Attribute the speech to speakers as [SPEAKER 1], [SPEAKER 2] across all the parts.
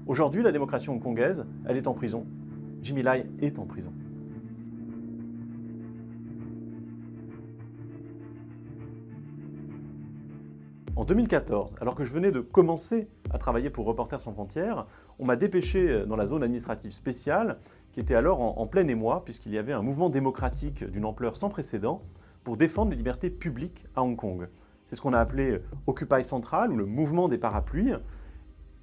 [SPEAKER 1] Aujourd'hui, la démocratie hongkongaise, elle est en prison. Jimmy Lai est en prison. En 2014, alors que je venais de commencer à travailler pour Reporters sans frontières, on m'a dépêché dans la zone administrative spéciale, qui était alors en plein émoi, puisqu'il y avait un mouvement démocratique d'une ampleur sans précédent pour défendre les libertés publiques à Hong Kong. C'est ce qu'on a appelé Occupy Central, ou le mouvement des parapluies.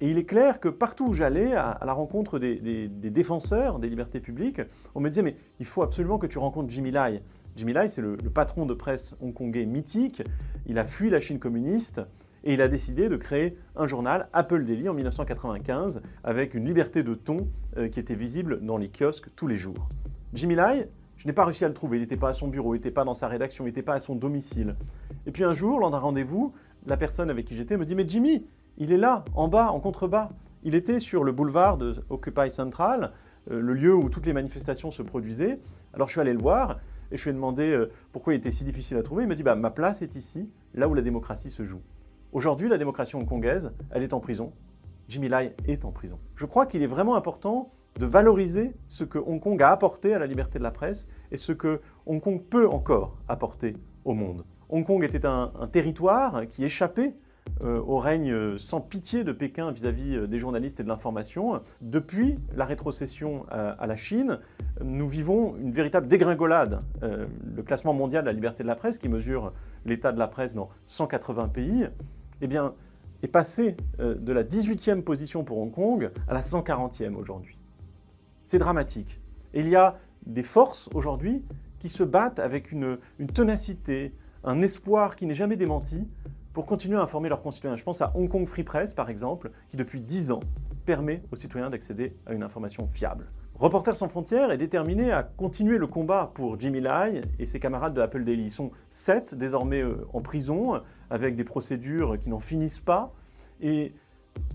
[SPEAKER 1] Et il est clair que partout où j'allais, à la rencontre des défenseurs des libertés publiques, on me disait « mais il faut absolument que tu rencontres Jimmy Lai ». Jimmy Lai, c'est le patron de presse hongkongais mythique. Il a fui la Chine communiste et il a décidé de créer un journal, Apple Daily, en 1995, avec une liberté de ton qui était visible dans les kiosques tous les jours. Jimmy Lai, je n'ai pas réussi à le trouver. Il n'était pas à son bureau, il n'était pas dans sa rédaction, il n'était pas à son domicile. Et puis un jour, lors d'un rendez-vous, la personne avec qui j'étais me dit « mais Jimmy, il est là, en bas, en contrebas. Il était sur le boulevard de Occupy Central, le lieu où toutes les manifestations se produisaient. Alors je suis allé le voir et je lui ai demandé pourquoi il était si difficile à trouver. Il m'a dit bah, « ma place est ici, là où la démocratie se joue ». Aujourd'hui, la démocratie hongkongaise, elle est en prison. Jimmy Lai est en prison. Je crois qu'il est vraiment important de valoriser ce que Hong Kong a apporté à la liberté de la presse et ce que Hong Kong peut encore apporter au monde. Hong Kong était un territoire qui échappait au règne sans pitié de Pékin vis-à-vis des journalistes et de l'information. Depuis la rétrocession à la Chine, nous vivons une véritable dégringolade. Le classement mondial de la liberté de la presse, qui mesure l'état de la presse dans 180 pays, eh bien, est passé de la 18e position pour Hong Kong à la 140e aujourd'hui. C'est dramatique. Et il y a des forces aujourd'hui qui se battent avec une ténacité, un espoir qui n'est jamais démenti, pour continuer à informer leurs concitoyens. Je pense à Hong Kong Free Press, par exemple, qui depuis 10 ans permet aux citoyens d'accéder à une information fiable. Reporters sans frontières est déterminé à continuer le combat pour Jimmy Lai et ses camarades de Apple Daily. Ils sont 7 désormais en prison, avec des procédures qui n'en finissent pas. Et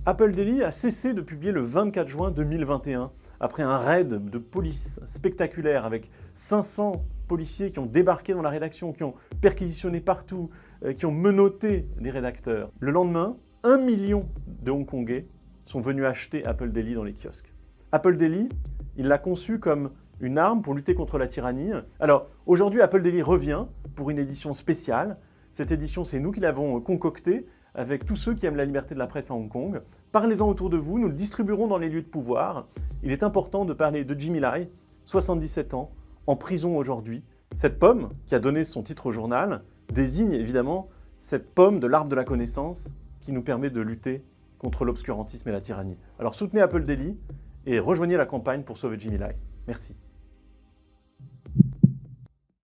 [SPEAKER 1] Apple Daily a cessé de publier le 24 juin 2021, après un raid de police spectaculaire avec 500 policiers qui ont débarqué dans la rédaction, qui ont perquisitionné partout, qui ont menotté des rédacteurs. Le lendemain, 1 million de Hongkongais sont venus acheter Apple Daily dans les kiosques. Apple Daily, il l'a conçu comme une arme pour lutter contre la tyrannie. Alors aujourd'hui, Apple Daily revient pour une édition spéciale. Cette édition, c'est nous qui l'avons concoctée avec tous ceux qui aiment la liberté de la presse à Hong Kong. Parlez-en autour de vous, nous le distribuerons dans les lieux de pouvoir. Il est important de parler de Jimmy Lai, 77 ans, en prison aujourd'hui. Cette pomme, qui a donné son titre au journal, désigne évidemment cette pomme de l'arbre de la connaissance qui nous permet de lutter contre l'obscurantisme et la tyrannie. Alors soutenez Apple Daily et rejoignez la campagne pour sauver Jimmy Lai. Merci.